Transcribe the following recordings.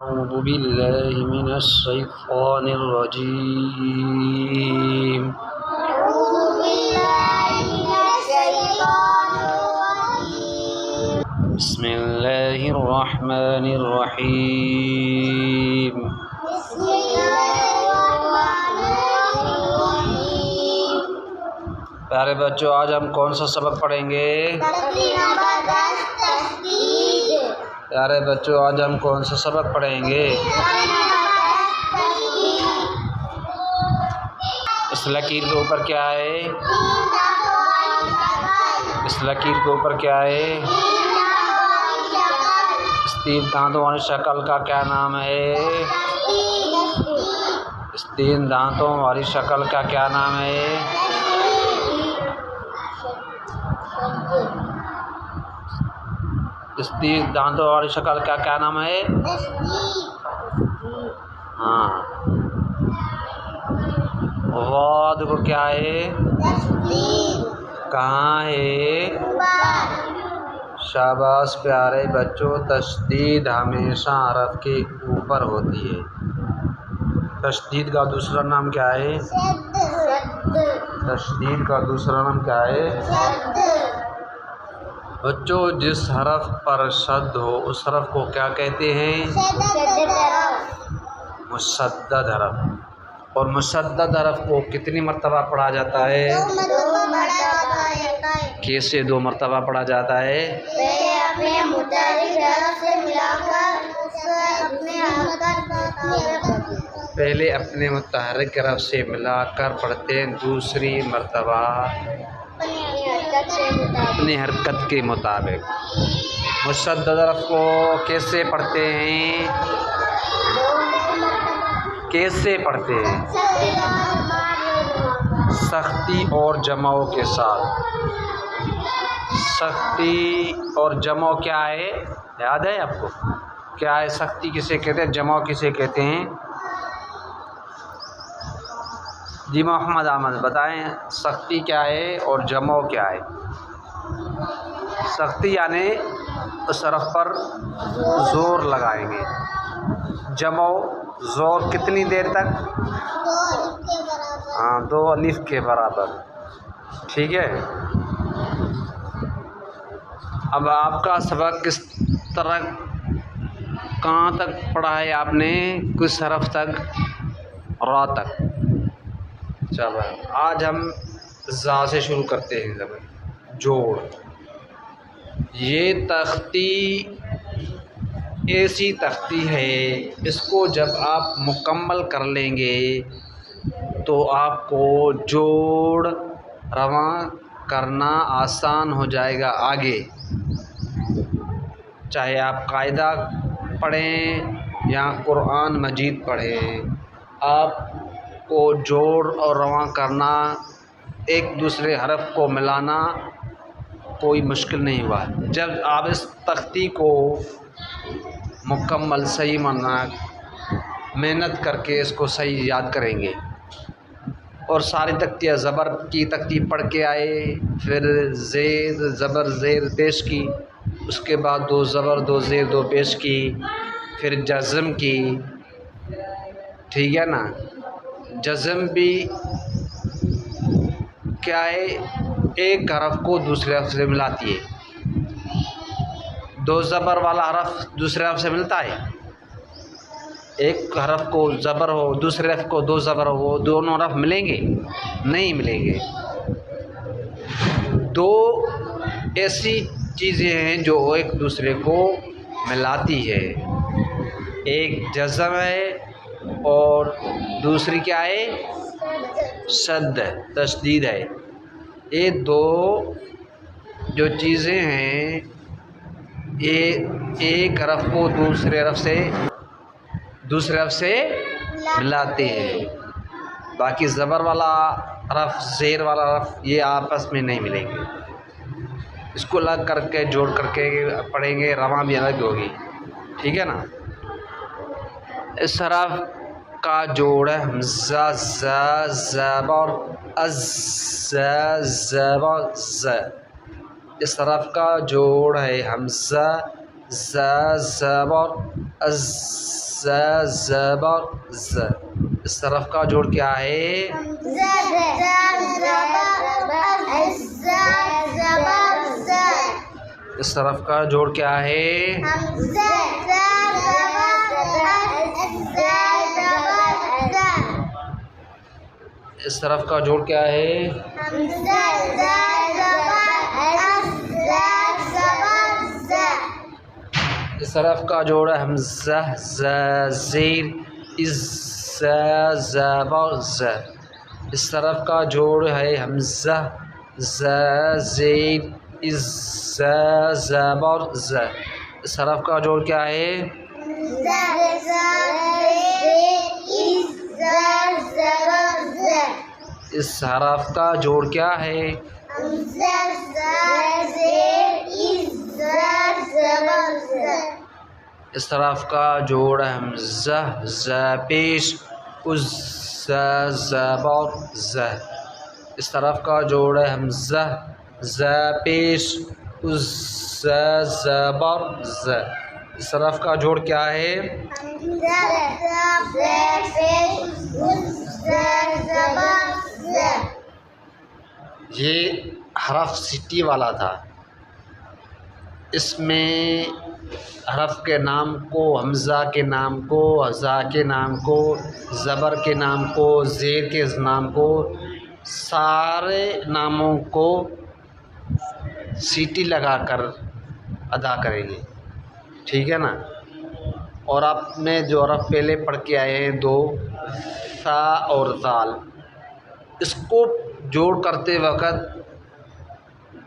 أعوذ بالله من الشيطان الرجيم أعوذ بالله من الشيطان الرجيم بسم الله الرحمن الرحيم بسم الله الرحمن الرحيم پیارے بچوں، آج ہم کون سا سبق پڑھیں گے؟ تقریر نمبر 10 تشدید۔ پیارے بچوں، آج ہم کون سا سبق پڑھیں گے؟ تقریر نمبر 10 تشدید۔ اس لکیر کے اوپر کیا ہے؟ اس لکیر کے اوپر کیا ہے؟ اس تین دانتوں والی شکل کا کیا نام ہے؟ اس تین دانتوں والی شکل کا کیا نام ہے؟ اس تین دانتوں والی شکل کا کیا نام ہے؟ ہاں، غاد کو کیا ہے؟ کہاں ہے؟ شاباش پیارے بچوں، تشدید ہمیشہ حرف کے اوپر ہوتی ہے۔ تشدید کا دوسرا نام کیا ہے؟ تشدید کا دوسرا نام کیا ہے؟ بچوں، جس حرف پر شد ہو اس حرف کو کیا کہتے ہیں؟ مشدد حرف۔ اور مشدد حرف کو کتنی مرتبہ پڑھا جاتا ہے؟ کیسے 2 مرتبہ پڑھا جاتا ہے؟ پہلے اپنے متحرک حرف سے ملا کر پڑھتے ہیں، دوسری مرتبہ اپنی حرکت کے مطابق۔ مشدد حرف کو کیسے پڑھتے ہیں؟ کیسے پڑھتے ہیں؟ سختی اور جمع کے ساتھ۔ سختی اور جمع کیا ہے؟ یاد ہے آپ کو؟ کیا ہے سختی کسے کہتے ہیں، جمع کسے کہتے ہیں؟ جی محمد احمد بتائیں، سختی کیا ہے اور جمع کیا ہے؟ سختی یعنی اس حرف پر زور لگائیں گے۔ جمع زور کتنی دیر تک؟ 2 الف کے برابر۔ ٹھیک ہے، اب آپ کا سبق کس طرح کہاں تک پڑھا ہے آپ نے؟ کس حرف تک؟ را تک۔ چلو آج ہم زا سے شروع کرتے ہیں۔ جوڑ۔ یہ تختی ایسی تختی ہے، اس کو جب آپ مکمل کر لیں گے تو آپ کو جوڑ رواں کرنا آسان ہو جائے گا آگے۔ چاہے آپ قاعدہ پڑھیں یا قرآن مجید پڑھیں، آپ کو جوڑ اور رواں کرنا، ایک دوسرے حرف کو ملانا کوئی مشکل نہیں ہوا۔ جب آپ اس تختی کو مکمل صحیح محنت کر کے اس کو صحیح یاد کریں گے اور ساری تختیاں زبر کی تختی پڑھ کے آئے، پھر زیر زبر زیر پیش کی، اس کے بعد 2 زبر 2 زیر 2 پیش کی، پھر جزم کی۔ ٹھیک ہے نا؟ جزم بھی کیا ہے؟ ایک حرف کو دوسرے حرف سے ملاتی ہے۔ 2 زبر والا حرف دوسرے حرف سے ملتا ہے؟ ایک حرف کو زبر ہو، دوسرے حرف کو 2 زبر ہو، وہ دونوں حرف ملیں گے؟ نہیں ملیں گے۔ 2 ایسی چیزیں ہیں جو ایک دوسرے کو ملاتی ہے، ایک جزم ہے اور دوسری کیا ہے؟ شد تشدید ہے۔ یہ 2 جو چیزیں ہیں یہ ایک حرف کو دوسرے حرف سے ملاتے ہیں، باقی زبر والا حرف زیر والا حرف یہ آپس میں نہیں ملیں گے۔ اس کو الگ کر کے جوڑ کر کے پڑھیں گے، رواں بھی الگ ہوگی۔ ٹھیک ہے نا؟ اس حرف کا جوڑ ہے حمزہ ز زبر از ز زبر ز۔ اس حرف کا جوڑ ہے حمزہ ز زبر از زبر ز. اس طرف کا جوڑ کیا ہے؟ اس طرف کا جوڑ کیا ہے؟ اس طرف کا جوڑ کیا ہے؟ اس طرف کا جوڑ ہے حمزہ ز زیر از ز زبر ز. اس طرف کا جوڑ ہے حمزہ ز زیر از ز زبر ز. اس طرف کا جوڑ کیا ہے؟ اس حرف کا جوڑ کیا ہے؟ اس طرف کا جوڑ ہے حمزہ ز پیش از ز زبر ز. اس طرف کا جوڑ ہے حمزہ ز پیش از ز زبر ز. اس طرف کا جوڑ کیا ہے؟ یہ حرف سٹی والا تھا. اس میں حرف کے نام کو، حمزہ کے نام کو، حذا کے نام کو، زبر کے نام کو، زیر کے نام کو، سارے ناموں کو سیٹی لگا کر ادا کریں گے. ٹھیک ہے نا؟ اور آپ نے جو حرف پہلے پڑھ کے آئے ہیں دو، ثا اور ذال، اس کو جوڑ کرتے وقت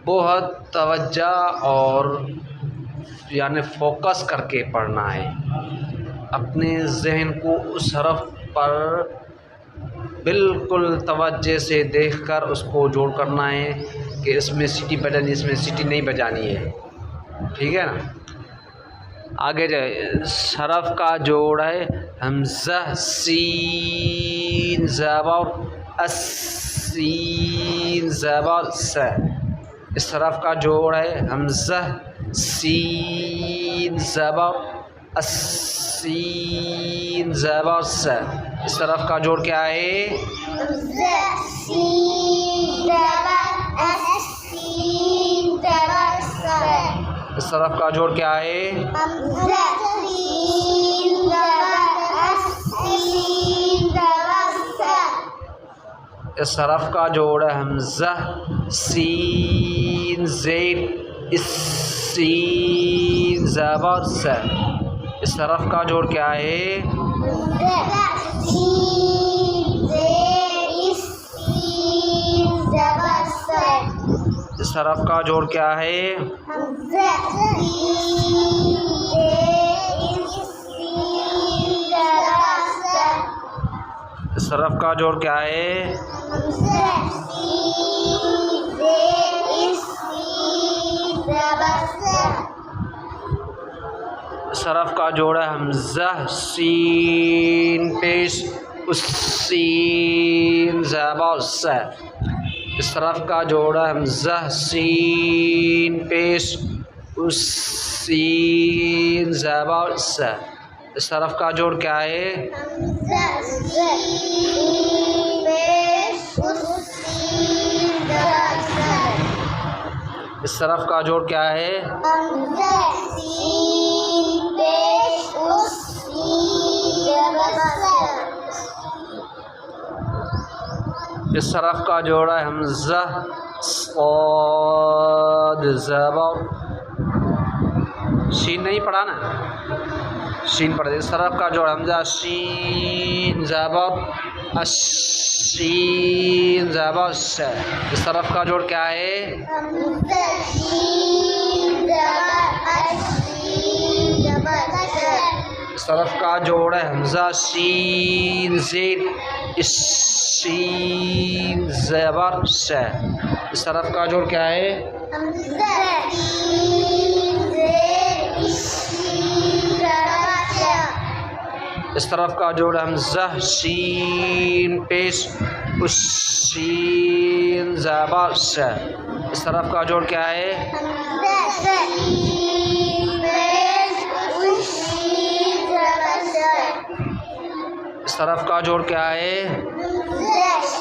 بہت توجہ اور یعنی فوکس کر کے پڑھنا ہے. اپنے ذہن کو اس حرف پر بالکل توجہ سے دیکھ کر اس کو جوڑ کرنا ہے کہ اس میں سیٹی بجانی، اس میں سیٹی نہیں بجانی ہے. ٹھیک ہے نا؟ آگے جائے. اس حرف کا جوڑ ہے حمزہ سین زبر اس سین زبر س. اس حرف کا جوڑ ہے حمزہ سین زبر اس سین زبر س. اس طرف کا جوڑ کیا ہے؟ اس طرف کا جوڑ کیا ہے؟ اس حرف کا جوڑ ہے حمزہ سین زیر اس سین زبر س. اس حرف کا جوڑ کیا ہے؟ اس حرف کا جوڑ کیا ہے؟ اس حرف کا جوڑ کیا ہے؟ اس حرف کا جوڑ ہے حمزہ سین پیش اس سین زبر س. اس طرف کا جوڑ ہے حمزہ سین پیش اس سین زبر س. اس طرف کا جوڑ کیا ہے؟ اس طرف کا جوڑ کیا ہے؟ اس طرف کا جوڑ ہے حمزہ صاد زبر شین نہیں پڑھا نا، شین پڑھ دے. اس طرف کا جوڑ حمزہ شین زبر الشین زبر س. اس طرف کا جوڑ کیا ہے؟ اس طرف کا جوڑ ہے حمزہ شین زیر الشین زبر س. اس طرف کا جوڑ کیا ہے؟ اس طرف کا جوڑ حمزہ شین پیش اس شین زبر س. اس طرف کا جوڑ کیا ہے؟ اس طرف کا جوڑ کیا ہے؟ زش